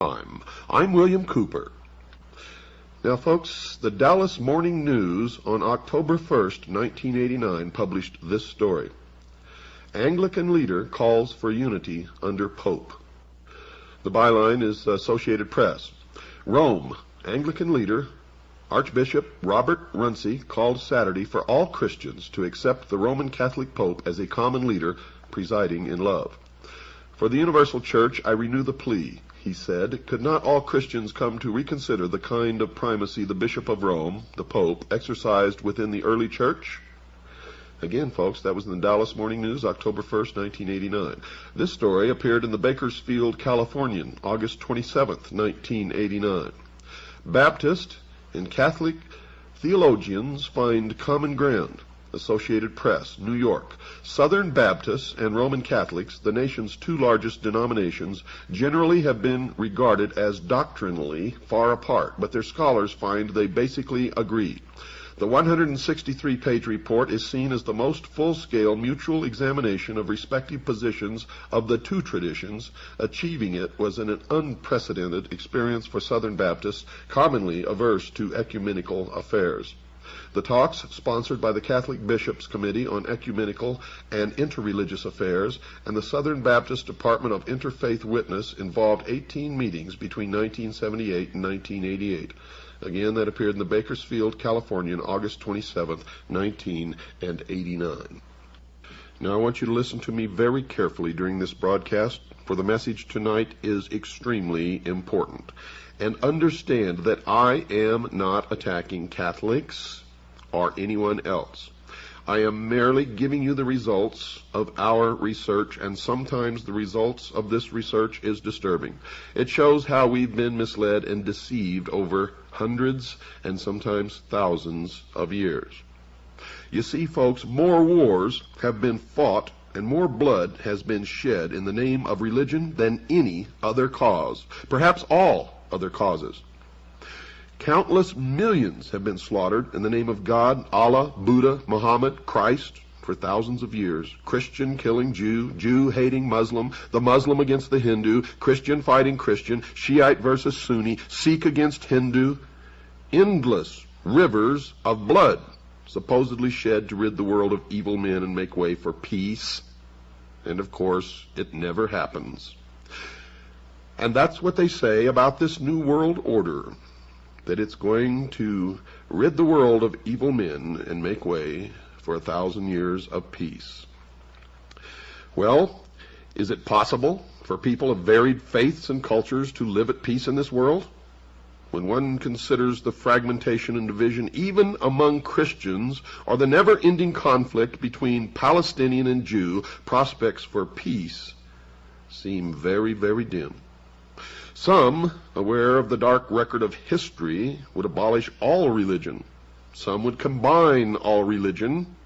I'm William Cooper. Now, folks, the Dallas Morning News on October 1st, 1989, published this story. Anglican leader calls for unity under Pope. The byline is Associated Press. Rome, Anglican leader Archbishop Robert Runcie called Saturday for all Christians to accept the Roman Catholic Pope as a common leader presiding in love. For the universal church, I renew the plea, he said. Could not all Christians come to reconsider the kind of primacy the Bishop of Rome, the Pope, exercised within the early church? Again, folks, that was in the Dallas Morning News, October 1st, 1989. This story appeared in the Bakersfield Californian, August 27th, 1989. Baptist and Catholic theologians find common ground. Associated Press, New York. Southern Baptists and Roman Catholics, the nation's two largest denominations, generally have been regarded as doctrinally far apart, but their scholars find they basically agree. The 163-page report is seen as the most full-scale mutual examination of respective positions of the two traditions. Achieving it was an unprecedented experience for Southern Baptists, commonly averse to ecumenical affairs. The talks, sponsored by the Catholic Bishops' Committee on Ecumenical and Interreligious Affairs and the Southern Baptist Department of Interfaith Witness, involved 18 meetings between 1978 and 1988. Again, that appeared in the Bakersfield Californian, August 27th, 1989. Now, I want you to listen to me very carefully during this broadcast, for the message tonight is extremely important. And understand that I am not attacking Catholics or anyone else. I am merely giving you the results of our research, and sometimes the results of this research is disturbing. It shows how we've been misled and deceived over hundreds and sometimes thousands of years. You see, folks, more wars have been fought and more blood has been shed in the name of religion than any other cause, perhaps all other causes. Countless millions have been slaughtered in the name of God, Allah, Buddha, Muhammad, Christ for thousands of years. Christian killing Jew, Jew hating Muslim, the Muslim against the Hindu, Christian fighting Christian, Shiite versus Sunni, Sikh against Hindu. Endless rivers of blood supposedly shed to rid the world of evil men and make way for peace. And of course, it never happens. And that's what they say about this new world order, that it's going to rid the world of evil men and make way for 1,000 years of peace. Well, is it possible for people of varied faiths and cultures to live at peace in this world? When one considers the fragmentation and division even among Christians, or the never-ending conflict between Palestinian and Jew, prospects for peace seem very, very dim. Some, aware of the dark record of history, would abolish all religion. Some would combine all religion,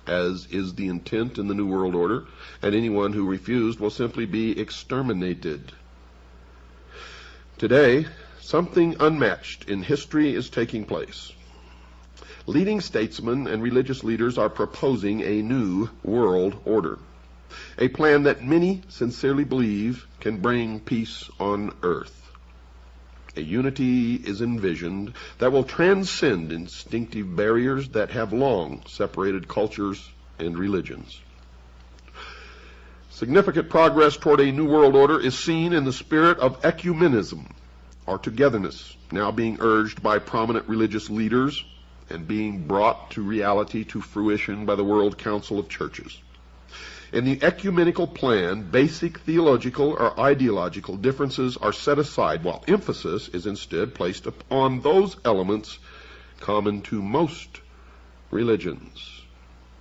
as is the intent in the New World Order, and anyone who refused will simply be exterminated. Today, something unmatched in history is taking place. Leading statesmen and religious leaders are proposing a new world order, a plan that many sincerely believe can bring peace on earth. A unity is envisioned that will transcend instinctive barriers that have long separated cultures and religions. Significant progress toward a new world order is seen in the spirit of ecumenism, or togetherness, now being urged by prominent religious leaders and being brought to reality, to fruition, by the World Council of Churches. In the ecumenical plan, basic theological or ideological differences are set aside, while emphasis is instead placed upon those elements common to most religions.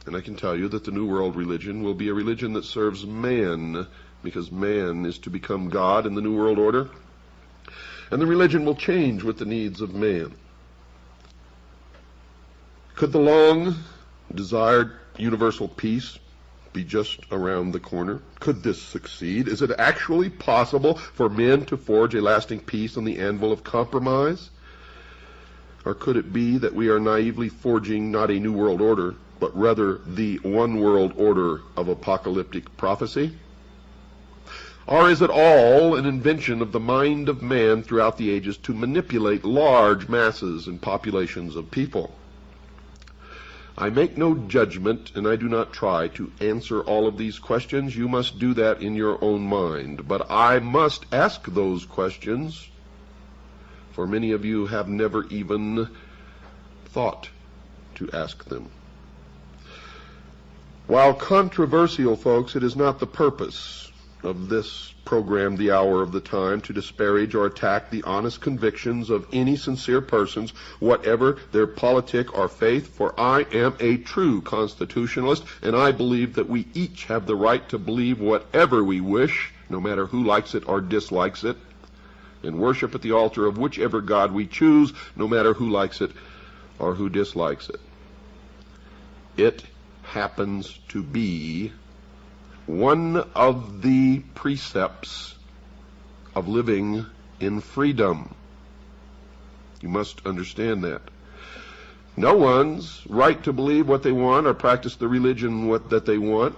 And I can tell you that the New World religion will be a religion that serves man, because man is to become God in the New World Order. And the religion will change with the needs of man. Could the long-desired universal peace be just around the corner? Could this succeed? Is it actually possible for men to forge a lasting peace on the anvil of compromise? Or could it be that we are naively forging not a new world order, but rather the one world order of apocalyptic prophecy? Or is it all an invention of the mind of man throughout the ages to manipulate large masses and populations of people? I make no judgment, and I do not try to answer all of these questions. You must do that in your own mind. But I must ask those questions, for many of you have never even thought to ask them. While controversial, folks, it is not the purpose of this program, The Hour of the Time, to disparage or attack the honest convictions of any sincere persons, whatever their politic or faith, for I am a true constitutionalist, and I believe that we each have the right to believe whatever we wish, no matter who likes it or dislikes it, and worship at the altar of whichever God we choose, no matter who likes it or who dislikes it. It happens to be one of the precepts of living in freedom. You must understand that. No one's right to believe what they want or practice the religion that they want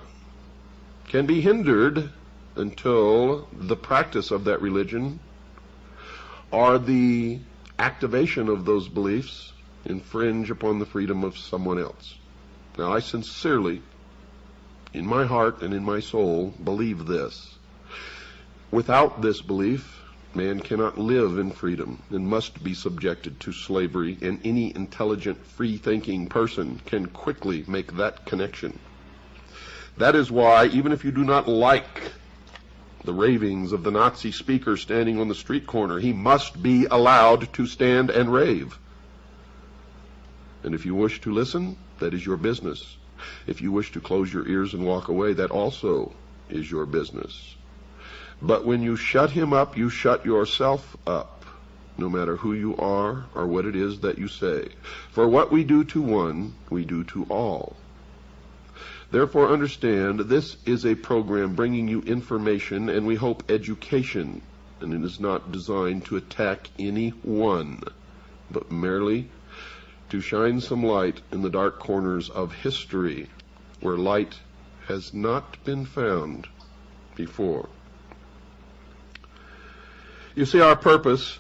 can be hindered until the practice of that religion or the activation of those beliefs infringe upon the freedom of someone else. Now, I sincerely, in my heart and in my soul, believe this. Without this belief, man cannot live in freedom and must be subjected to slavery, and any intelligent, free-thinking person can quickly make that connection. That is why, even if you do not like the ravings of the Nazi speaker standing on the street corner, he must be allowed to stand and rave. And if you wish to listen, that is your business. If you wish to close your ears and walk away, that also is your business. But when you shut him up, you shut yourself up, no matter who you are or what it is that you say. For what we do to one, we do to all. Therefore, understand, this is a program bringing you information and we hope education, and it is not designed to attack anyone, but merely to shine some light in the dark corners of history where light has not been found before. You see, our purpose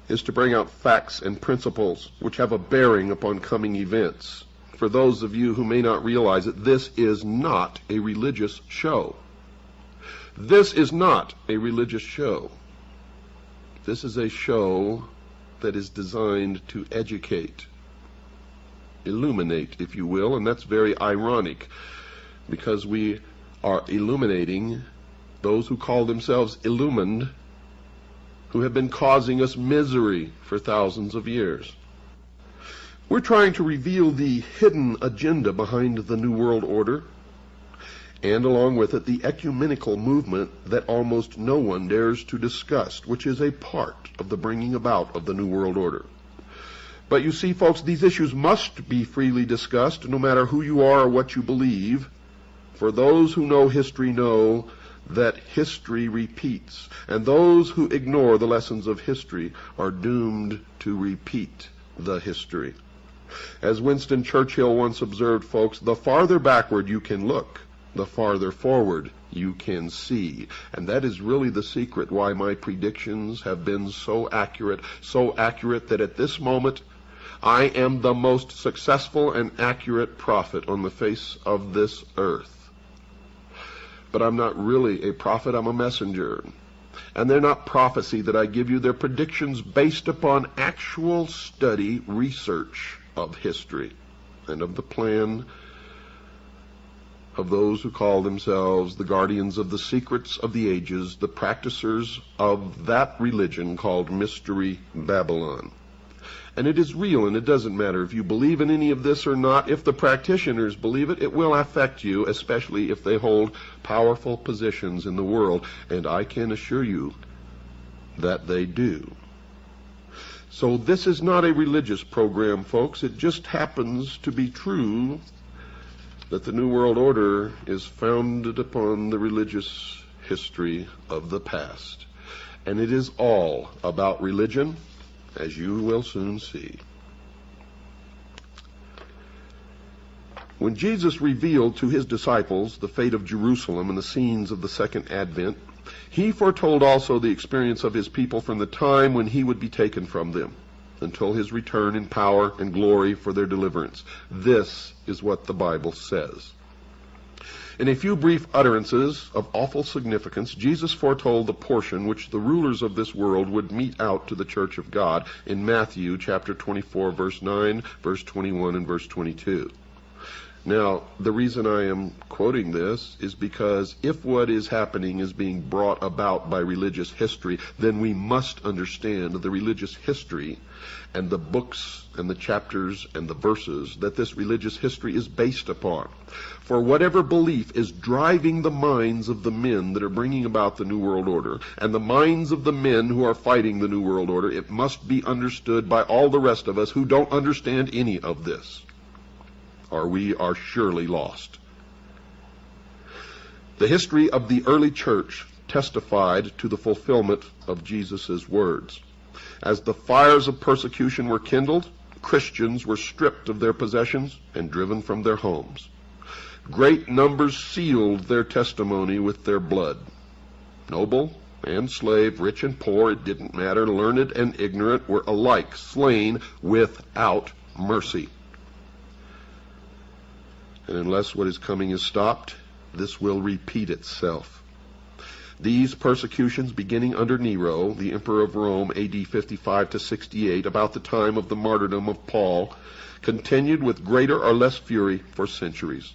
is to bring out facts and principles which have a bearing upon coming events. For those of you who may not realize it, this is not a religious show. This is not a religious show. This is a show that is designed to educate, illuminate, if you will, and that's very ironic because we are illuminating those who call themselves illumined, who have been causing us misery for thousands of years. We're trying to reveal the hidden agenda behind the New World Order, and along with it the ecumenical movement that almost no one dares to discuss, which is a part of the bringing about of the New World Order. But you see, folks, these issues must be freely discussed, no matter who you are or what you believe. For those who know history know that history repeats, and those who ignore the lessons of history are doomed to repeat the history. As Winston Churchill once observed, folks, the farther backward you can look, the farther forward you can see. And that is really the secret why my predictions have been so accurate that at this moment I am the most successful and accurate prophet on the face of this earth. But I'm not really a prophet, I'm a messenger. And they're not prophecy that I give you, they're predictions based upon actual study, research of history, and of the plan of those who call themselves the guardians of the secrets of the ages, the practicers of that religion called Mystery Babylon. And it is real, and it doesn't matter if you believe in any of this or not. If the practitioners believe it, it will affect you, especially if they hold powerful positions in the world, and I can assure you that they do. So this is not a religious program, folks. It just happens to be true that the New World Order is founded upon the religious history of the past. And it is all about religion, as you will soon see. When Jesus revealed to his disciples the fate of Jerusalem and the scenes of the second advent, He foretold also the experience of his people from the time when he would be taken from them, until his return in power and glory for their deliverance. This is what the Bible says. In a few brief utterances of awful significance, Jesus foretold the portion which the rulers of this world would mete out to the church of God in Matthew chapter 24, verse 9, verse 21, and verse 22. Now, the reason I am quoting this is because if what is happening is being brought about by religious history, then we must understand the religious history and the books and the chapters and the verses that this religious history is based upon. For whatever belief is driving the minds of the men that are bringing about the New World Order, and the minds of the men who are fighting the New World Order, it must be understood by all the rest of us who don't understand any of this, or we are surely lost. The history of the early church testified to the fulfillment of Jesus' words. As the fires of persecution were kindled, Christians were stripped of their possessions and driven from their homes. Great numbers sealed their testimony with their blood. Noble and slave, rich and poor, it didn't matter, learned and ignorant, were alike slain without mercy. And unless what is coming is stopped, this will repeat itself. These persecutions, beginning under Nero, the emperor of Rome, AD 55 to 68, about the time of the martyrdom of Paul, continued with greater or less fury for centuries.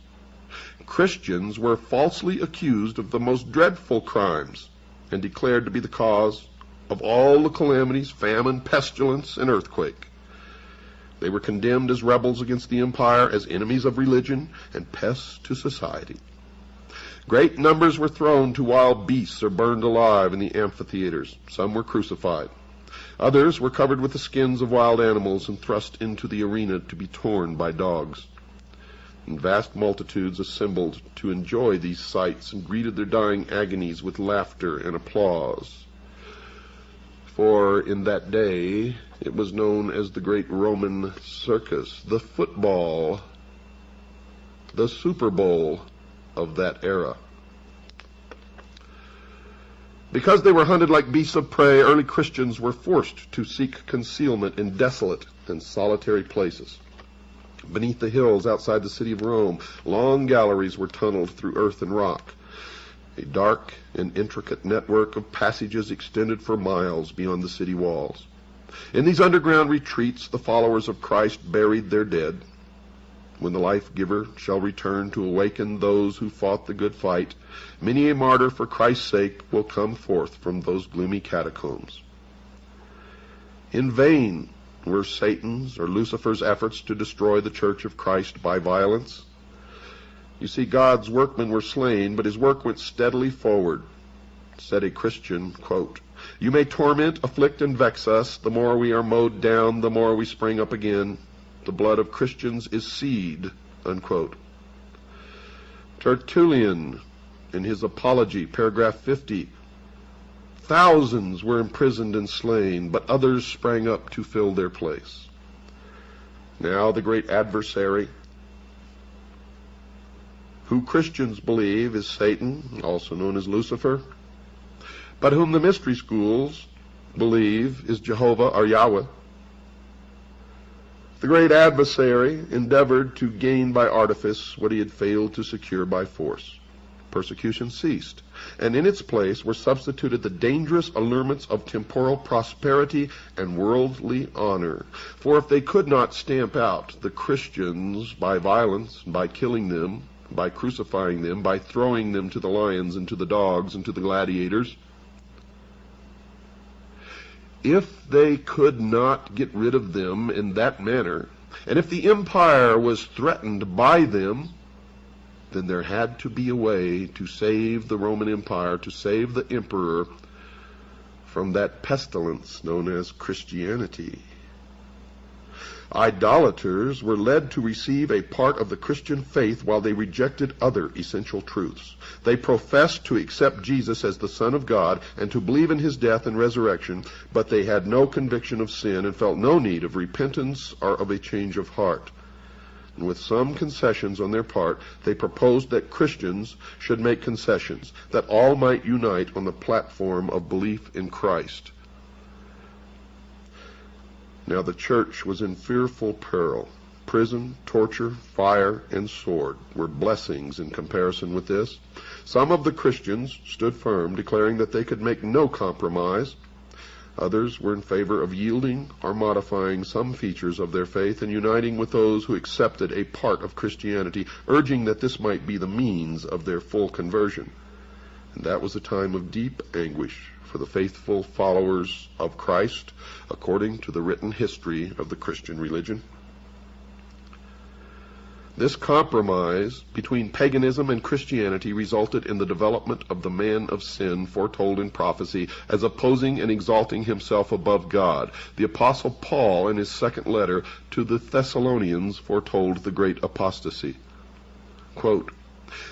Christians were falsely accused of the most dreadful crimes and declared to be the cause of all the calamities, famine, pestilence, and earthquake. They were condemned as rebels against the empire, as enemies of religion, and pests to society. Great numbers were thrown to wild beasts or burned alive in the amphitheaters. Some were crucified. Others were covered with the skins of wild animals and thrust into the arena to be torn by dogs. And vast multitudes assembled to enjoy these sights and greeted their dying agonies with laughter and applause. For in that day it was known as the great Roman circus, the football, the Super Bowl of that era. Because they were hunted like beasts of prey, early Christians were forced to seek concealment in desolate and solitary places. Beneath the hills outside the city of Rome, long galleries were tunneled through earth and rock. A dark and intricate network of passages extended for miles beyond the city walls. In these underground retreats, the followers of Christ buried their dead. When the life-giver shall return to awaken those who fought the good fight, many a martyr for Christ's sake will come forth from those gloomy catacombs. In vain were Satan's or Lucifer's efforts to destroy the Church of Christ by violence. You see, God's workmen were slain, but his work went steadily forward. Said a Christian, quote, "You may torment, afflict, and vex us. The more we are mowed down, the more we spring up again. The blood of Christians is seed," unquote. Tertullian, in his Apology, paragraph 50, thousands were imprisoned and slain, but others sprang up to fill their place. Now the great adversary, who Christians believe is Satan, also known as Lucifer, but whom the mystery schools believe is Jehovah or Yahweh, the great adversary endeavored to gain by artifice what he had failed to secure by force. Persecution ceased, and in its place were substituted the dangerous allurements of temporal prosperity and worldly honor. For if they could not stamp out the Christians by violence, by killing them, by crucifying them, by throwing them to the lions and to the dogs and to the gladiators, if they could not get rid of them in that manner, and if the empire was threatened by them, then there had to be a way to save the Roman Empire, to save the emperor from that pestilence known as Christianity. Idolaters were led to receive a part of the Christian faith while they rejected other essential truths. They professed to accept Jesus as the Son of God and to believe in his death and resurrection, but they had no conviction of sin and felt no need of repentance or of a change of heart. And with some concessions on their part, they proposed that Christians should make concessions, that all might unite on the platform of belief in Christ. Now the church was in fearful peril. Prison, torture, fire, and sword were blessings in comparison with this. Some of the Christians stood firm, declaring that they could make no compromise. Others were in favor of yielding or modifying some features of their faith and uniting with those who accepted a part of Christianity, urging that this might be the means of their full conversion. And that was a time of deep anguish for the faithful followers of Christ, according to the written history of the Christian religion. This compromise between paganism and Christianity resulted in the development of the man of sin foretold in prophecy as opposing and exalting himself above God. The Apostle Paul, in his second letter to the Thessalonians, foretold the great apostasy. Quote,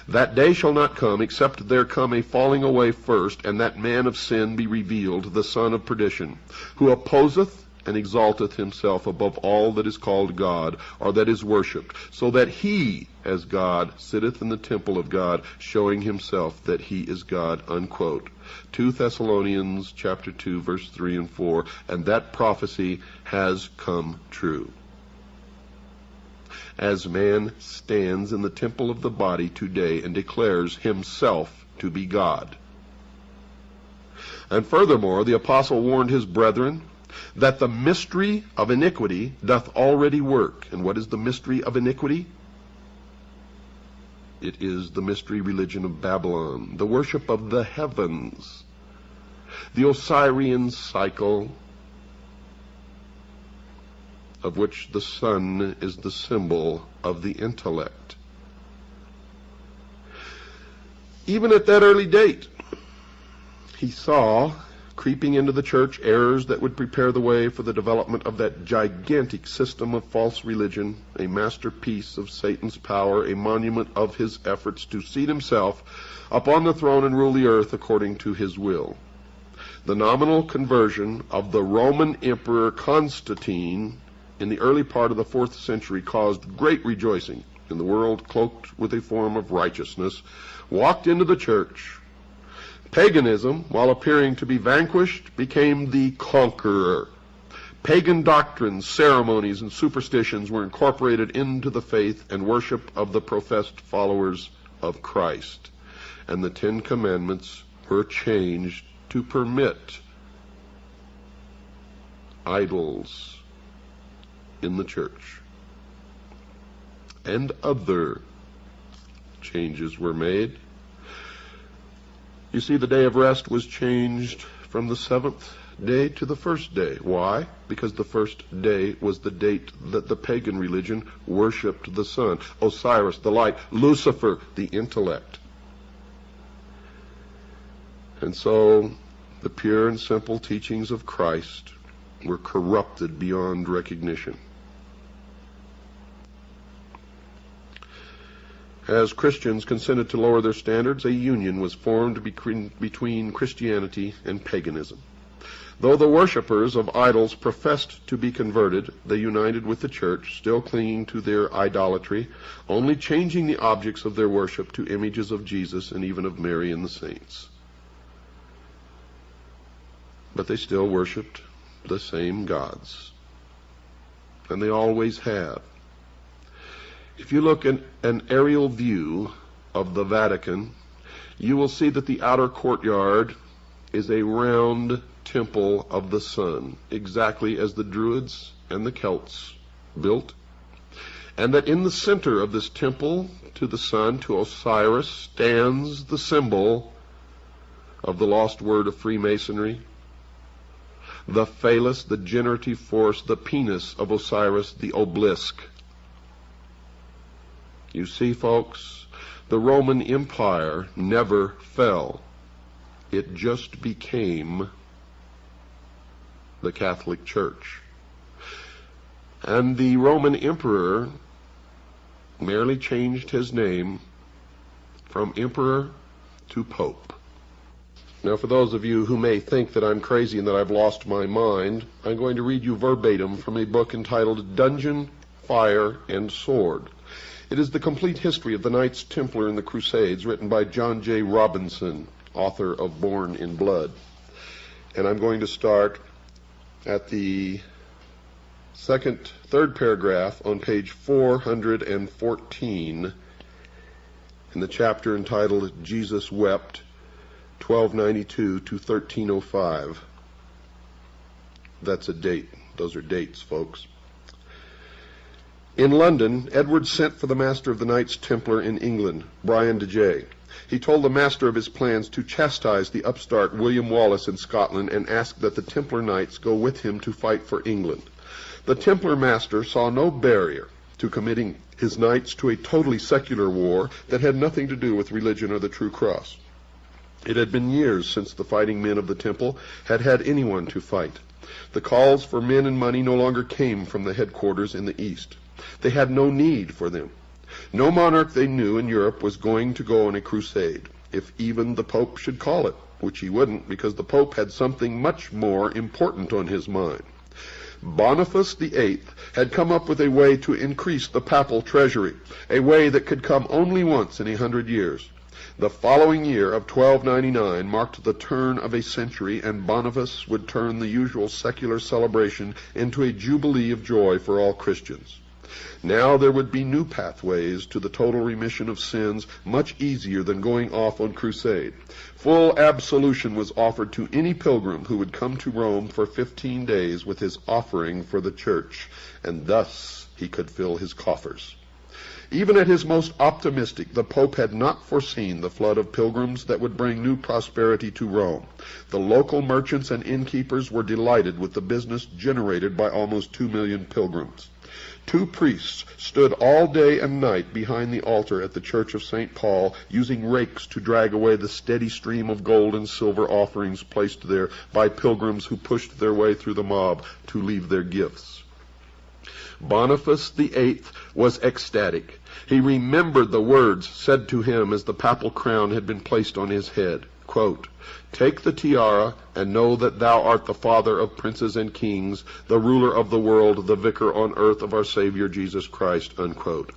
"That day shall not come, except there come a falling away first, and that man of sin be revealed, the son of perdition, who opposeth and exalteth himself above all that is called God, or that is worshipped, so that he, as God, sitteth in the temple of God, showing himself that he is God." Unquote. 2 Thessalonians chapter 2, verse 3 and 4, and that prophecy has come true. As man stands in the temple of the body today and declares himself to be God. And furthermore, the apostle warned his brethren that the mystery of iniquity doth already work. And what is the mystery of iniquity? It is the mystery religion of Babylon, the worship of the heavens, the Osirian cycle, of which the sun is the symbol of the intellect. Even at that early date, he saw creeping into the church errors that would prepare the way for the development of that gigantic system of false religion, a masterpiece of Satan's power, a monument of his efforts to seat himself upon the throne and rule the earth according to his will. The nominal conversion of the Roman Emperor Constantine in the early part of the 4th century caused great rejoicing, and the world, cloaked with a form of righteousness, walked into the church. Paganism, while appearing to be vanquished, became the conqueror. Pagan doctrines, ceremonies, and superstitions were incorporated into the faith and worship of the professed followers of Christ. And the 10 Commandments were changed to permit idols in the church. And other changes were made. You see, the day of rest was changed from the 7th day to the 1st day. Why? Because the 1st day was the date that the pagan religion worshipped the sun, Osiris, the light, Lucifer, the intellect. And so the pure and simple teachings of Christ were corrupted beyond recognition. As Christians consented to lower their standards, a union was formed between Christianity and paganism. Though the worshippers of idols professed to be converted, they united with the church, still clinging to their idolatry, only changing the objects of their worship to images of Jesus and even of Mary and the saints. But they still worshipped the same gods, and they always have. If you look at an aerial view of the Vatican, you will see that the outer courtyard is a round temple of the sun, exactly as the Druids and the Celts built, and that in the center of this temple to the sun, to Osiris, stands the symbol of the lost word of Freemasonry, the phallus, the generative force, the penis of Osiris, the obelisk. You see, folks, the Roman Empire never fell. It just became the Catholic Church. And the Roman Emperor merely changed his name from Emperor to Pope. Now, for those of you who may think that I'm crazy and that I've lost my mind, I'm going to read you verbatim from a book entitled Dungeon fire, and sword. It is the complete history of the Knights Templar in the Crusades, written by John J. Robinson, author of Born in Blood. And I'm going to start at the third paragraph on page 414 in the chapter entitled Jesus Wept, 1292 to 1305. That's a date. Those are dates, folks. In London, Edward sent for the master of the Knights Templar in England, Brian de Jay. He told the master of his plans to chastise the upstart William Wallace in Scotland and ask that the Templar Knights go with him to fight for England. The Templar master saw no barrier to committing his knights to a totally secular war that had nothing to do with religion or the true cross. It had been years since the fighting men of the Temple had had anyone to fight. The calls for men and money no longer came from the headquarters in the East. They had no need for them. No monarch they knew in Europe was going to go on a crusade, if even the Pope should call it, which he wouldn't, because the Pope had something much more important on his mind. Boniface VIII had come up with a way to increase the papal treasury, a way that could come only once in 100 years. The following year of 1299 marked the turn of a century, and Boniface would turn the usual secular celebration into a jubilee of joy for all Christians. Now there would be new pathways to the total remission of sins, much easier than going off on crusade. Full absolution was offered to any pilgrim who would come to Rome for 15 days with his offering for the church, and thus he could fill his coffers. Even at his most optimistic, the Pope had not foreseen the flood of pilgrims that would bring new prosperity to Rome. The local merchants and innkeepers were delighted with the business generated by almost 2 million pilgrims. 2 priests stood all day and night behind the altar at the Church of St. Paul, using rakes to drag away the steady stream of gold and silver offerings placed there by pilgrims who pushed their way through the mob to leave their gifts. Boniface VIII was ecstatic. He remembered the words said to him as the papal crown had been placed on his head. Quote, "Take the tiara and know that thou art the father of princes and kings, the ruler of the world, the vicar on earth of our Savior Jesus Christ." Unquote.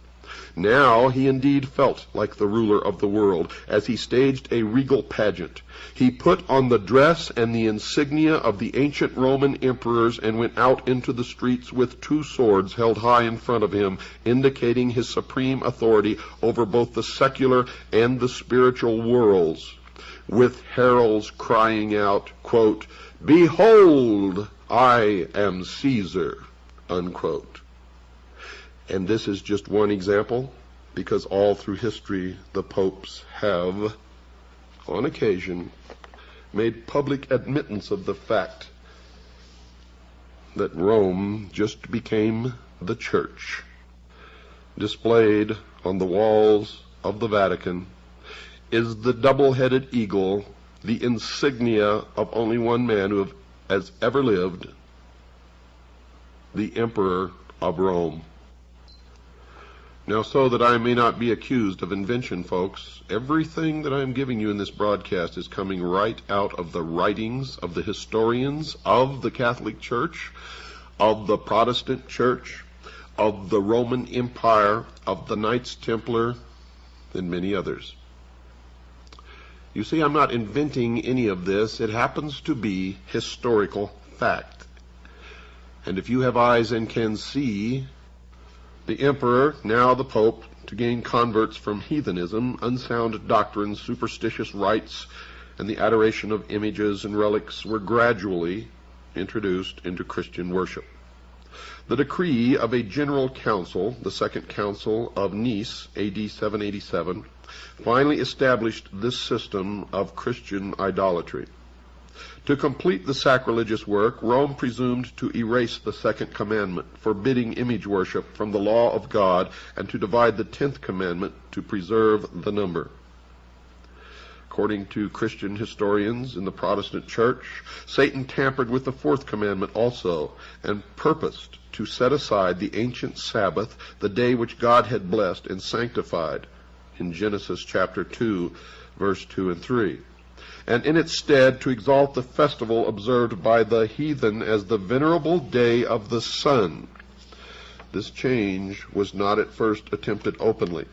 Now he indeed felt like the ruler of the world as he staged a regal pageant. He put on the dress and the insignia of the ancient Roman emperors and went out into the streets with 2 swords held high in front of him, indicating his supreme authority over both the secular and the spiritual worlds, with heralds crying out, quote, "Behold, I am Caesar," unquote. And this is just one example, because all through history the popes have, on occasion, made public admittance of the fact that Rome just became the church. Displayed on the walls of the Vatican is the double-headed eagle, the insignia of only one man who has ever lived, the Emperor of Rome. Now, so that I may not be accused of invention, folks, everything that I'm giving you in this broadcast is coming right out of the writings of the historians of the Catholic Church, of the Protestant Church, of the Roman Empire, of the Knights Templar, and many others. You see, I'm not inventing any of this. It happens to be historical fact. And if you have eyes and can see, the emperor, now the pope, to gain converts from heathenism, unsound doctrines, superstitious rites, and the adoration of images and relics were gradually introduced into Christian worship. The decree of a general council, the Second Council of Nice, AD 787, finally established this system of Christian idolatry. To complete the sacrilegious work, Rome presumed to erase the second commandment, forbidding image worship, from the law of God, and to divide the 10th commandment to preserve the number. According to Christian historians in the Protestant Church, Satan tampered with the 4th commandment also, and purposed to set aside the ancient Sabbath, the day which God had blessed and sanctified, in Genesis chapter 2, verse 2 and 3. And in its stead to exalt the festival observed by the heathen as the venerable day of the sun. This change was not at first attempted openly.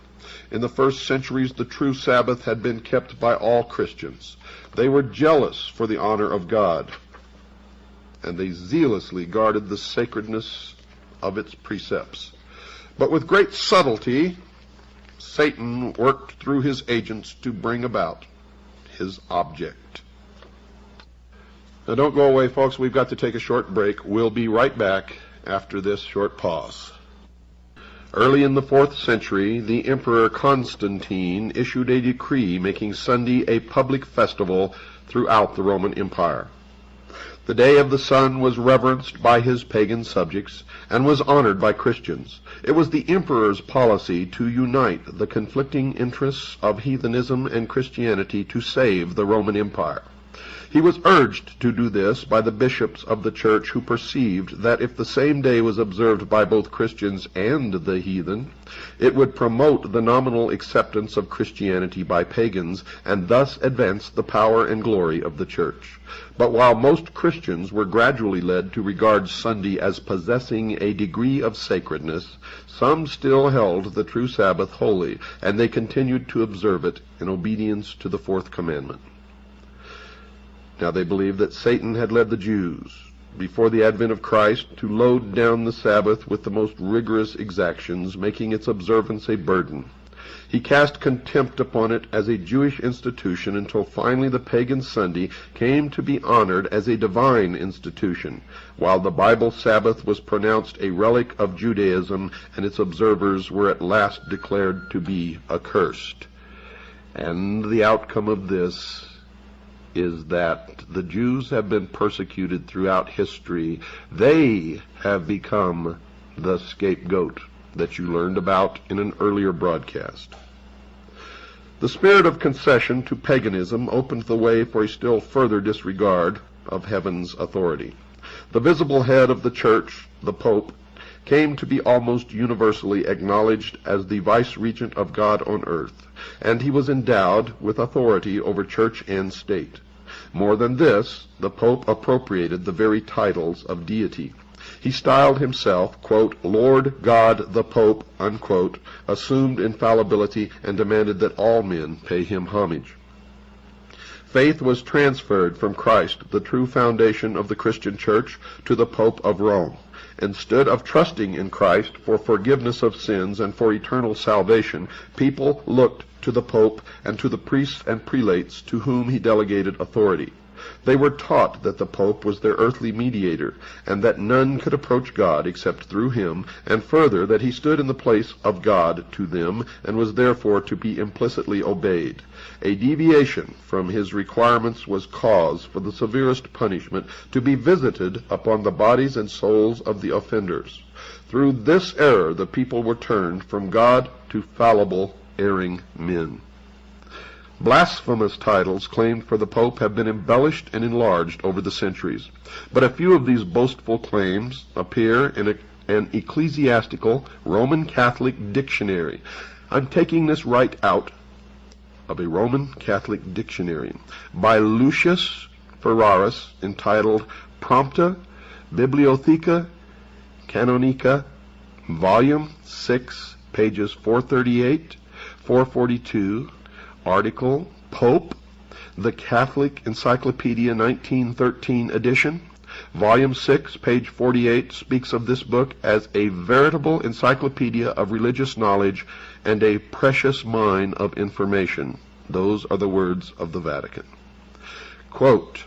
In the first centuries, the true Sabbath had been kept by all Christians. They were jealous for the honor of God, and they zealously guarded the sacredness of its precepts. But with great subtlety, Satan worked through his agents to bring about his object. Now don't go away, folks. We've got to take a short break. We'll be right back after this short pause. Early in the 4th century, the Emperor Constantine issued a decree making Sunday a public festival throughout the Roman Empire. The day of the sun was reverenced by his pagan subjects and was honored by Christians. It was the emperor's policy to unite the conflicting interests of heathenism and Christianity to save the Roman Empire. He was urged to do this by the bishops of the church, who perceived that if the same day was observed by both Christians and the heathen, it would promote the nominal acceptance of Christianity by pagans and thus advance the power and glory of the church. But while most Christians were gradually led to regard Sunday as possessing a degree of sacredness, some still held the true Sabbath holy, and they continued to observe it in obedience to the 4th commandment. Now they believed that Satan had led the Jews, before the advent of Christ, to load down the Sabbath with the most rigorous exactions, making its observance a burden. He cast contempt upon it as a Jewish institution until finally the pagan Sunday came to be honored as a divine institution, while the Bible Sabbath was pronounced a relic of Judaism and its observers were at last declared to be accursed. And the outcome of this is that the Jews have been persecuted throughout history. They have become the scapegoat that you learned about in an earlier broadcast. The spirit of concession to paganism opened the way for a still further disregard of heaven's authority. The visible head of the church, the Pope, came to be almost universally acknowledged as the vice-regent of God on earth, and he was endowed with authority over church and state. More than this, the Pope appropriated the very titles of deity. He styled himself, quote, Lord God the Pope, unquote, assumed infallibility, and demanded that all men pay him homage. Faith was transferred from Christ, the true foundation of the Christian church, to the Pope of Rome. Instead of trusting in Christ for forgiveness of sins and for eternal salvation, people looked to the Pope and to the priests and prelates to whom he delegated authority. They were taught that the Pope was their earthly mediator, and that none could approach God except through him, and further, that he stood in the place of God to them, and was therefore to be implicitly obeyed. A deviation from his requirements was cause for the severest punishment to be visited upon the bodies and souls of the offenders. Through this error the people were turned from God to fallible, erring men. Blasphemous titles claimed for the Pope have been embellished and enlarged over the centuries, but a few of these boastful claims appear in an ecclesiastical Roman Catholic dictionary. I'm taking this right out of a Roman Catholic dictionary by Lucius Ferraris, entitled Prompta Bibliotheca Canonica, Volume 6, pages 438, 442, article Pope, the Catholic Encyclopedia 1913 edition. Volume 6, page 48, speaks of this book as a veritable encyclopedia of religious knowledge and a precious mine of information. Those are the words of the Vatican. Quote,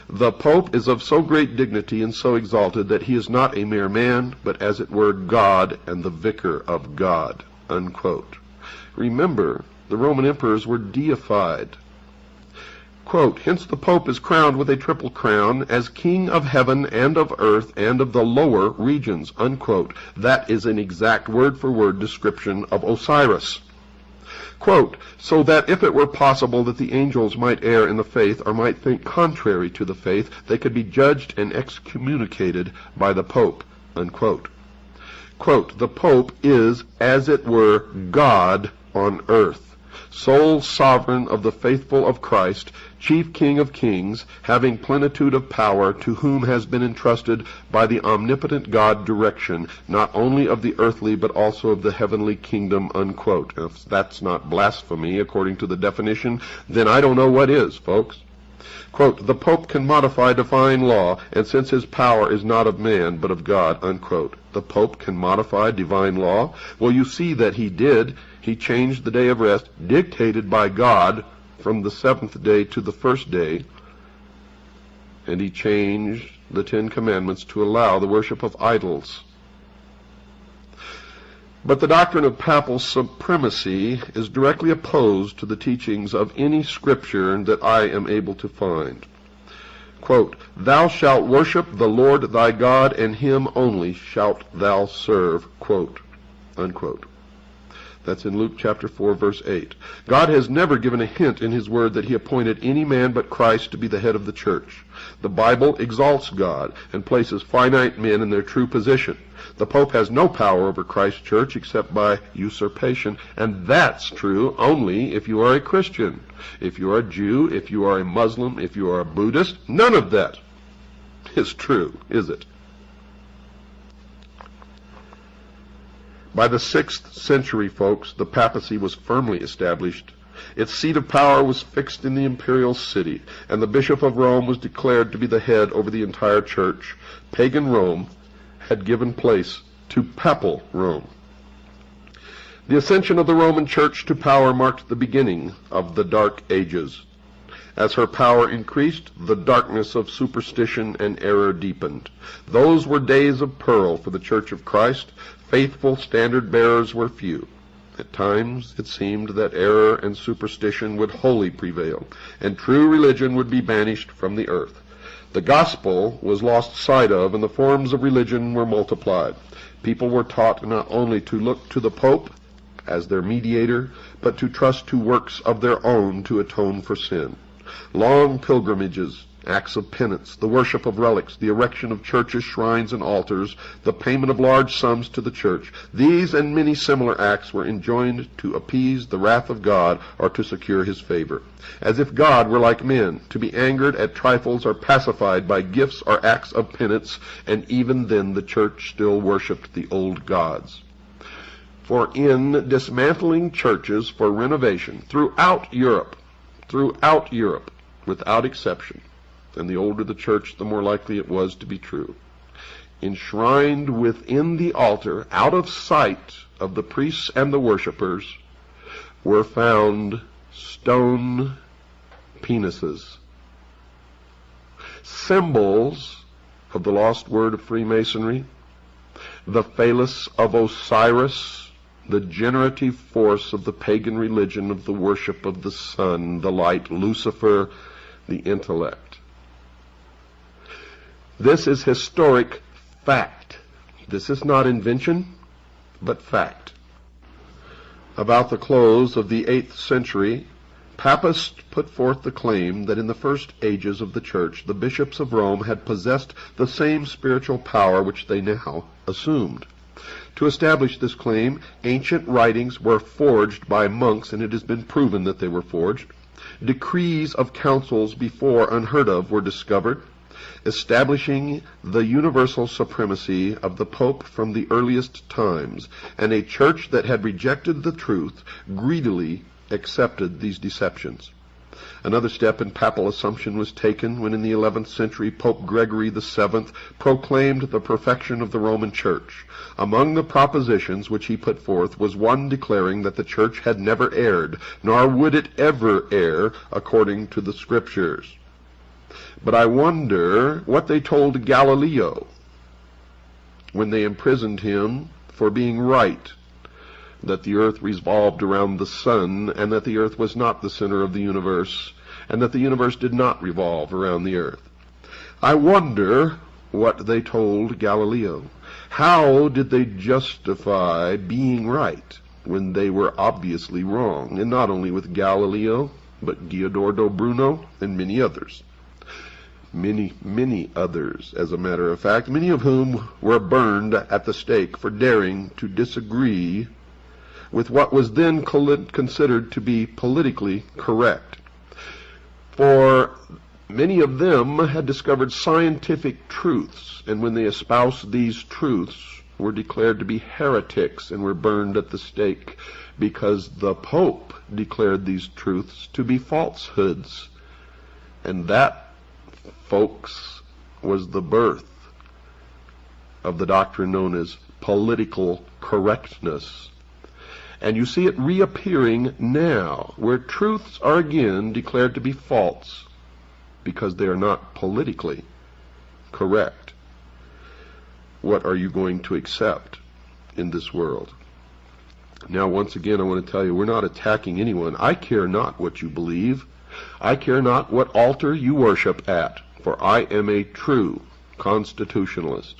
the Pope is of so great dignity and so exalted that he is not a mere man, but as it were God and the vicar of God. Unquote. Remember, the Roman emperors were deified. Quote, hence the Pope is crowned with a triple crown as king of heaven and of earth and of the lower regions. Unquote. That is an exact word-for-word description of Osiris. Quote, so that if it were possible that the angels might err in the faith or might think contrary to the faith, they could be judged and excommunicated by the Pope. Unquote. Quote, the Pope is, as it were, God on earth. sole sovereign of the faithful of Christ, chief King of kings, having plenitude of power, to whom has been entrusted by the omnipotent God direction, not only of the earthly but also of the heavenly kingdom," unquote. If that's not blasphemy according to the definition, then I don't know what is, folks. Quote, "The Pope can modify divine law, and since his power is not of man, but of God," unquote. The Pope can modify divine law? Well, you see that he did. He changed the day of rest, dictated by God, from the seventh day to the first day, and he changed the Ten Commandments to allow the worship of idols. But the doctrine of papal supremacy is directly opposed to the teachings of any scripture that I am able to find. Quote, "Thou shalt worship the Lord thy God, and him only shalt thou serve," quote, unquote. That's in Luke chapter 4, verse 8. God has never given a hint in his word that he appointed any man but Christ to be the head of the church. The Bible exalts God and places finite men in their true position. The Pope has no power over Christ's church except by usurpation, and that's true only if you are a Christian. If you are a Jew, if you are a Muslim, if you are a Buddhist, none of that is true, is it? By the 6th century, folks, the papacy was firmly established. Its seat of power was fixed in the imperial city, and the Bishop of Rome was declared to be the head over the entire church. Pagan Rome had given place to papal Rome. The ascension of the Roman Church to power marked the beginning of the Dark Ages. As her power increased, the darkness of superstition and error deepened. Those were days of pearl for the Church of Christ. Faithful standard-bearers were few. At times it seemed that error and superstition would wholly prevail, and true religion would be banished from the earth. The gospel was lost sight of, and the forms of religion were multiplied. People were taught not only to look to the Pope as their mediator, but to trust to works of their own to atone for sin. Long pilgrimages, acts of penance, the worship of relics, the erection of churches, shrines, and altars, the payment of large sums to the church, these and many similar acts were enjoined to appease the wrath of God or to secure his favor. As if God were like men, to be angered at trifles or pacified by gifts or acts of penance, and even then the church still worshipped the old gods. For in dismantling churches for renovation throughout Europe, without exception, and the older the church, the more likely it was to be true, enshrined within the altar, out of sight of the priests and the worshippers, were found stone penises, symbols of the lost word of Freemasonry, the phallus of Osiris, the generative force of the pagan religion of the worship of the sun, the light, Lucifer, the intellect. This is historic fact. This is not invention, but fact. About the close of the 8th century, Papists put forth the claim that in the first ages of the Church, the bishops of Rome had possessed the same spiritual power which they now assumed. To establish this claim, ancient writings were forged by monks, and it has been proven that they were forged. Decrees of councils before unheard of were discovered, establishing the universal supremacy of the Pope from the earliest times, and a church that had rejected the truth greedily accepted these deceptions. Another step in papal assumption was taken when in the 11th century Pope Gregory VII proclaimed the perfection of the Roman Church. Among the propositions which he put forth was one declaring that the Church had never erred, nor would it ever err, according to the Scriptures. But I wonder what they told Galileo when they imprisoned him for being right, that the earth revolved around the sun, and that the earth was not the center of the universe, and that the universe did not revolve around the earth. I wonder what they told Galileo. How did they justify being right when they were obviously wrong? And not only with Galileo, but Giordano Bruno and many others. Many others, as a matter of fact, many of whom were burned at the stake for daring to disagree with what was then considered to be politically correct. For many of them had discovered scientific truths, and when they espoused these truths, were declared to be heretics and were burned at the stake, because the Pope declared these truths to be falsehoods. And that, folks, was the birth of the doctrine known as political correctness. And you see it reappearing now, where truths are again declared to be false because they are not politically correct. What are you going to accept in this world? Now, once again, I want to tell you, we're not attacking anyone. I care not what you believe. I care not what altar you worship at, for I am a true constitutionalist.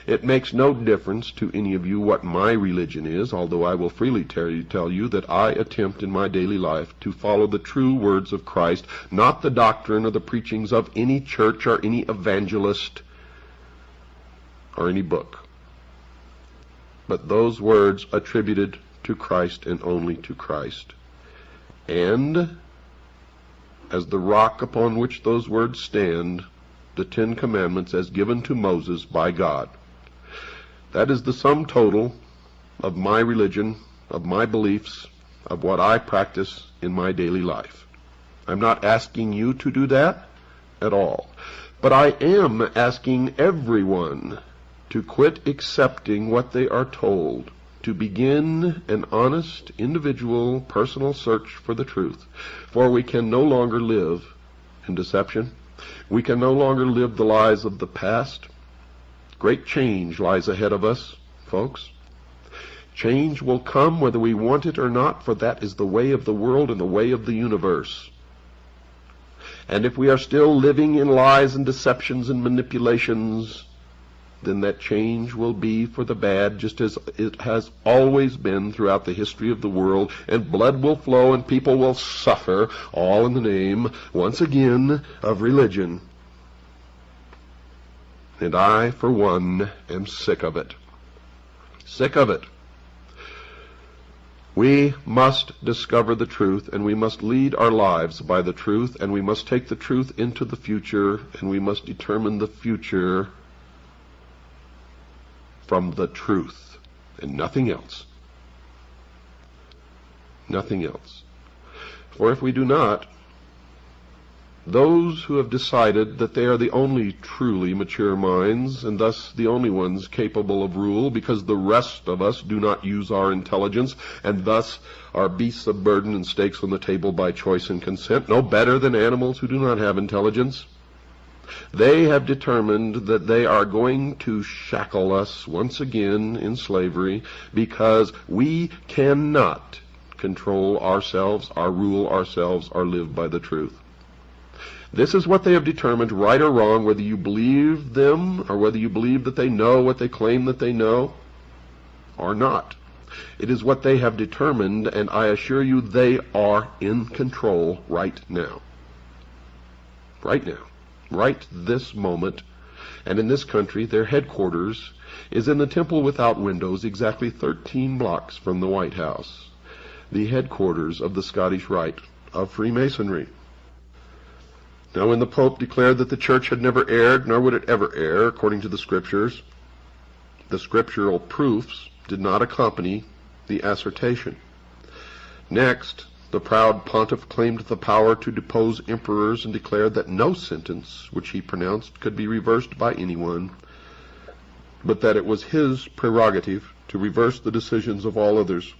It makes no difference to any of you what my religion is, although I will freely tell you that I attempt in my daily life to follow the true words of Christ, not the doctrine or the preachings of any church or any evangelist or any book, but those words attributed to Christ and only to Christ. And as the rock upon which those words stand, the 10 Commandments as given to Moses by God. That is the sum total of my religion, of my beliefs, of what I practice in my daily life. I'm not asking you to do that at all. But I am asking everyone to quit accepting what they are told, to begin an honest, individual, personal search for the truth. For we can no longer live in deception. We can no longer live the lies of the past. Great change lies ahead of us, folks. Change will come whether we want it or not, for that is the way of the world and the way of the universe. And if we are still living in lies and deceptions and manipulations, then that change will be for the bad, just as it has always been throughout the history of the world, and blood will flow and people will suffer, all in the name, once again, of religion. And I, for one, am sick of it. Sick of it. We must discover the truth, and we must lead our lives by the truth, and we must take the truth into the future, and we must determine the future from the truth, and nothing else. Nothing else. For if we do not, those who have decided that they are the only truly mature minds, and thus the only ones capable of rule, because the rest of us do not use our intelligence, and thus are beasts of burden and stakes on the table by choice and consent, no better than animals who do not have intelligence, they have determined that they are going to shackle us once again in slavery, because we cannot control ourselves, or rule ourselves, or live by the truth. This is what they have determined, right or wrong, whether you believe them, or whether you believe that they know what they claim that they know, or not. It is what they have determined, and I assure you they are in control right now. Right now. Right this moment, and in this country, their headquarters is in the temple without windows, exactly 13 blocks from the White House, the headquarters of the Scottish Rite of Freemasonry. Now, when the Pope declared that the Church had never erred, nor would it ever err, according to the Scriptures, the scriptural proofs did not accompany the assertion. Next, the proud pontiff claimed the power to depose emperors and declared that no sentence which he pronounced could be reversed by anyone, but that it was his prerogative to reverse the decisions of all others.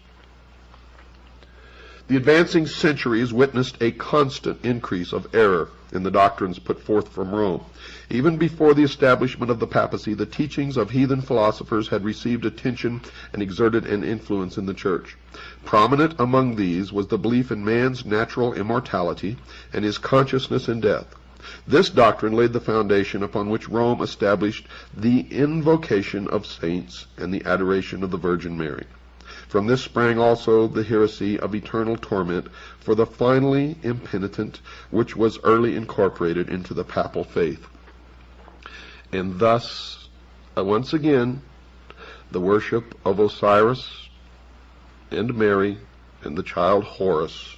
The advancing centuries witnessed a constant increase of error in the doctrines put forth from Rome. Even before the establishment of the papacy, the teachings of heathen philosophers had received attention and exerted an influence in the Church. Prominent among these was the belief in man's natural immortality and his consciousness in death. This doctrine laid the foundation upon which Rome established the invocation of saints and the adoration of the Virgin Mary. From this sprang also the heresy of eternal torment for the finally impenitent, which was early incorporated into the papal faith. And thus, once again, the worship of Osiris and Mary and the child Horus,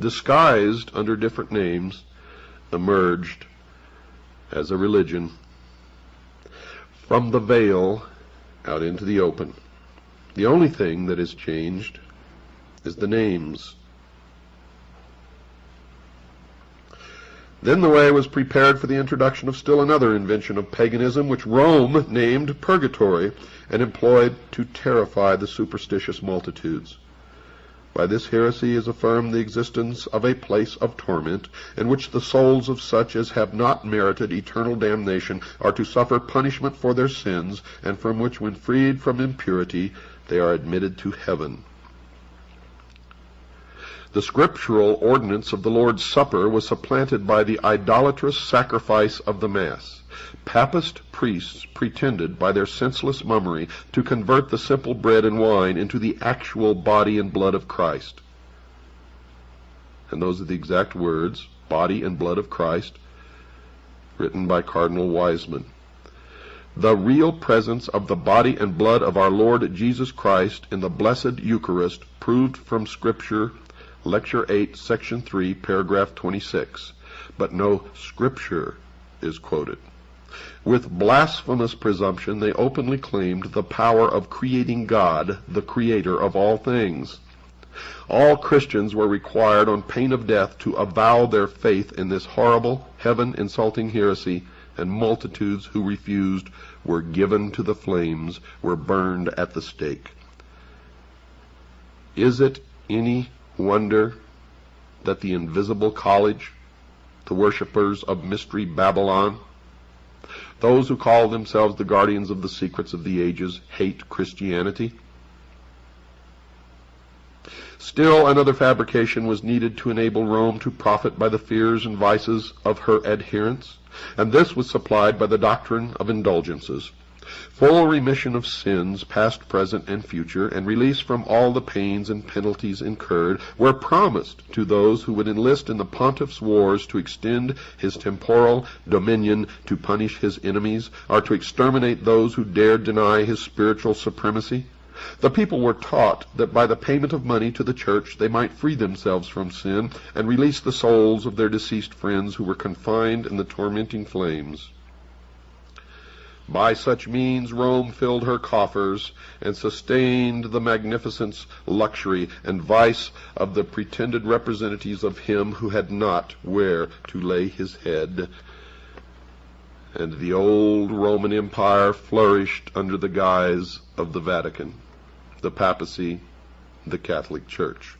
disguised under different names, emerged as a religion from the veil out into the open. The only thing that has changed is the names. Then the way was prepared for the introduction of still another invention of paganism, which Rome named purgatory and employed to terrify the superstitious multitudes. By this heresy is affirmed the existence of a place of torment, in which the souls of such as have not merited eternal damnation are to suffer punishment for their sins, and from which, when freed from impurity, they are admitted to heaven. The scriptural ordinance of the Lord's Supper was supplanted by the idolatrous sacrifice of the Mass. Papist priests pretended by their senseless mummery to convert the simple bread and wine into the actual body and blood of Christ. And those are the exact words, body and blood of Christ, written by Cardinal Wiseman. The real presence of the body and blood of our Lord Jesus Christ in the Blessed Eucharist, proved from Scripture, Lecture 8, Section 3, Paragraph 26. But no Scripture is quoted. With blasphemous presumption, they openly claimed the power of creating God, the creator of all things. All Christians were required on pain of death to avow their faith in this horrible, heaven-insulting heresy, and multitudes who refused were given to the flames, were burned at the stake. Is it any wonder that the invisible college, the worshippers of Mystery Babylon, those who call themselves the guardians of the secrets of the ages, hate Christianity? Still another fabrication was needed to enable Rome to profit by the fears and vices of her adherents, and this was supplied by the doctrine of indulgences. Full remission of sins, past, present, and future, and release from all the pains and penalties incurred, were promised to those who would enlist in the pontiff's wars to extend his temporal dominion, to punish his enemies, or to exterminate those who dared deny his spiritual supremacy. The people were taught that by the payment of money to the church they might free themselves from sin and release the souls of their deceased friends who were confined in the tormenting flames. By such means Rome filled her coffers and sustained the magnificence, luxury, and vice of the pretended representatives of him who had not where to lay his head. And the old Roman Empire flourished under the guise of the Vatican, the papacy, the Catholic Church.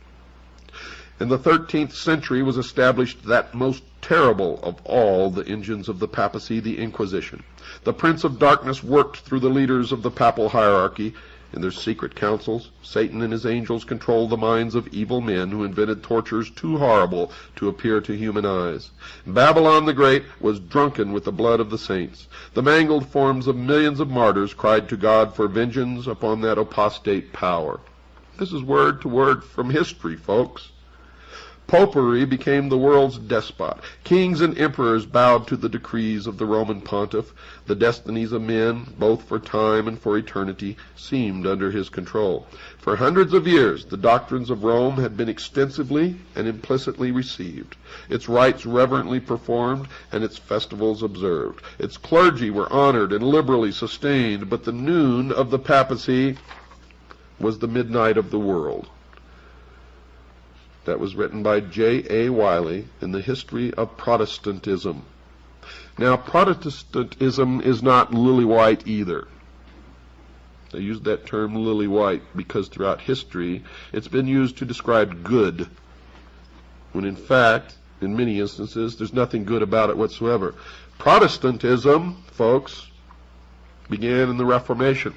In the 13th century was established that most terrible of all the engines of the papacy, the Inquisition. The Prince of Darkness worked through the leaders of the papal hierarchy. In their secret councils, Satan and his angels controlled the minds of evil men who invented tortures too horrible to appear to human eyes. Babylon the Great was drunken with the blood of the saints. The mangled forms of millions of martyrs cried to God for vengeance upon that apostate power. This is word to word from history, folks. Popery became the world's despot. Kings and emperors bowed to the decrees of the Roman pontiff. The destinies of men, both for time and for eternity, seemed under his control. For hundreds of years, the doctrines of Rome had been extensively and implicitly received, its rites reverently performed, and its festivals observed. Its clergy were honored and liberally sustained, but the noon of the papacy was the midnight of the world. That was written by J.A. Wiley in the History of Protestantism. Now, Protestantism is not lily-white either. I use that term lily-white because throughout history it's been used to describe good, when in fact, in many instances, there's nothing good about it whatsoever. Protestantism, folks, began in the Reformation.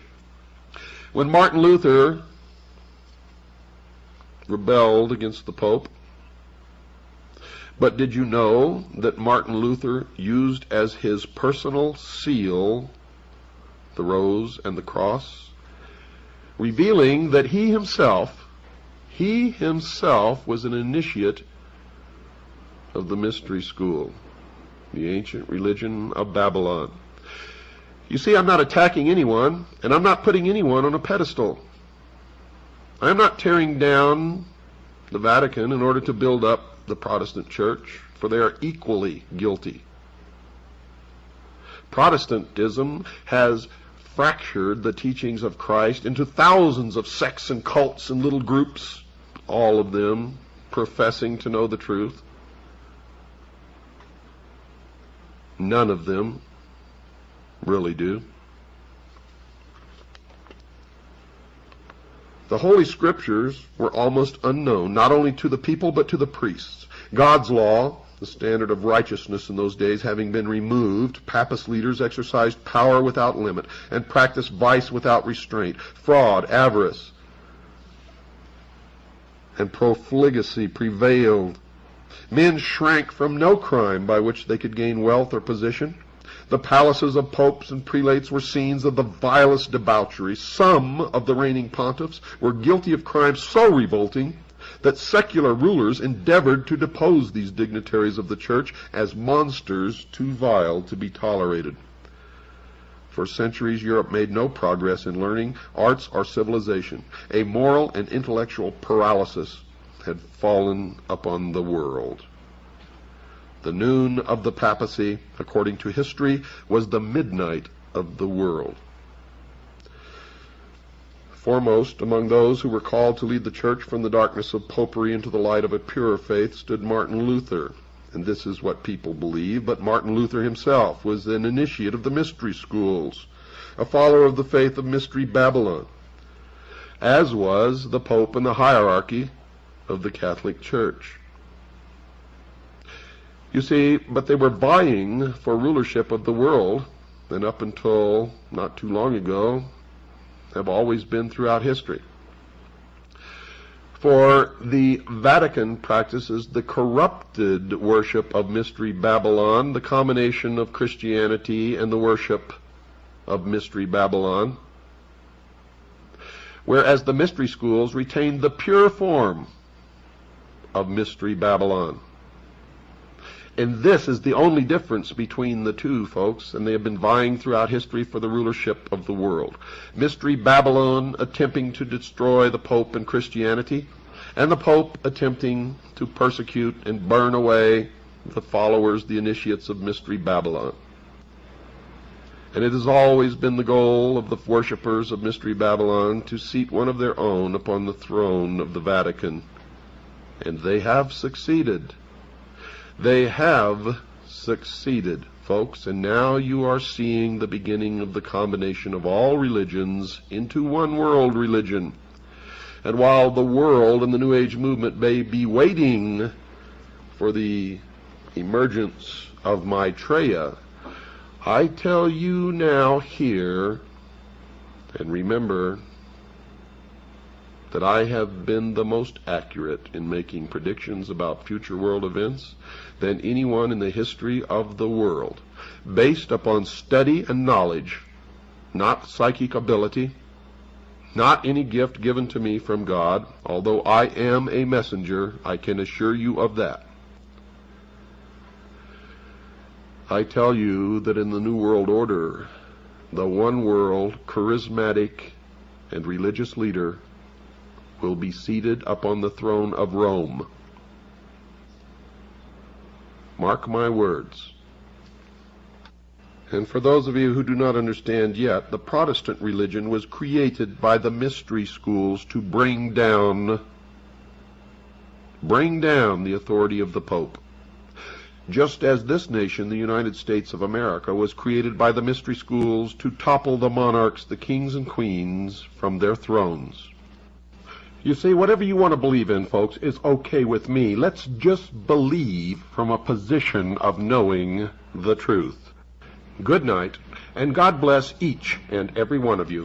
When Martin Luther rebelled against the Pope. But did you know that Martin Luther used as his personal seal the rose and the cross, revealing that he himself was an initiate of the mystery school, the ancient religion of Babylon. You see, I'm not attacking anyone, and I'm not putting anyone on a pedestal. I am not tearing down the Vatican in order to build up the Protestant Church, for they are equally guilty. Protestantism has fractured the teachings of Christ into thousands of sects and cults and little groups, all of them professing to know the truth. None of them really do. The Holy Scriptures were almost unknown, not only to the people but to the priests. God's law, the standard of righteousness in those days, having been removed, Papist leaders exercised power without limit and practiced vice without restraint. Fraud, avarice, and profligacy prevailed. Men shrank from no crime by which they could gain wealth or position. The palaces of popes and prelates were scenes of the vilest debauchery. Some of the reigning pontiffs were guilty of crimes so revolting that secular rulers endeavored to depose these dignitaries of the church as monsters too vile to be tolerated. For centuries, Europe made no progress in learning, arts, or civilization. A moral and intellectual paralysis had fallen upon the world. The noon of the papacy, according to history, was the midnight of the world. Foremost among those who were called to lead the church from the darkness of popery into the light of a purer faith stood Martin Luther. And this is what people believe, but Martin Luther himself was an initiate of the mystery schools, a follower of the faith of Mystery Babylon, as was the Pope and the hierarchy of the Catholic Church. You see, but they were vying for rulership of the world, and up until not too long ago, have always been throughout history. For the Vatican practices the corrupted worship of Mystery Babylon, the combination of Christianity and the worship of Mystery Babylon, whereas the mystery schools retained the pure form of Mystery Babylon. And this is the only difference between the two, folks, and they have been vying throughout history for the rulership of the world. Mystery Babylon attempting to destroy the Pope and Christianity, and the Pope attempting to persecute and burn away the followers, the initiates of Mystery Babylon. And it has always been the goal of the worshippers of Mystery Babylon to seat one of their own upon the throne of the Vatican. And they have succeeded. They have succeeded, folks, and now you are seeing the beginning of the combination of all religions into one world religion. And while the world and the New Age movement may be waiting for the emergence of Maitreya, I tell you now here, and remember, that I have been the most accurate in making predictions about future world events than anyone in the history of the world, based upon study and knowledge, not psychic ability, not any gift given to me from God, although I am a messenger, I can assure you of that. I tell you that in the New World Order, the one world, charismatic, and religious leader will be seated upon the throne of Rome. Mark my words. And for those of you who do not understand yet, the Protestant religion was created by the mystery schools to bring down the authority of the Pope. Just as this nation, the United States of America, was created by the mystery schools to topple the monarchs, the kings and queens, from their thrones. You see, whatever you want to believe in, folks, is okay with me. Let's just believe from a position of knowing the truth. Good night, and God bless each and every one of you.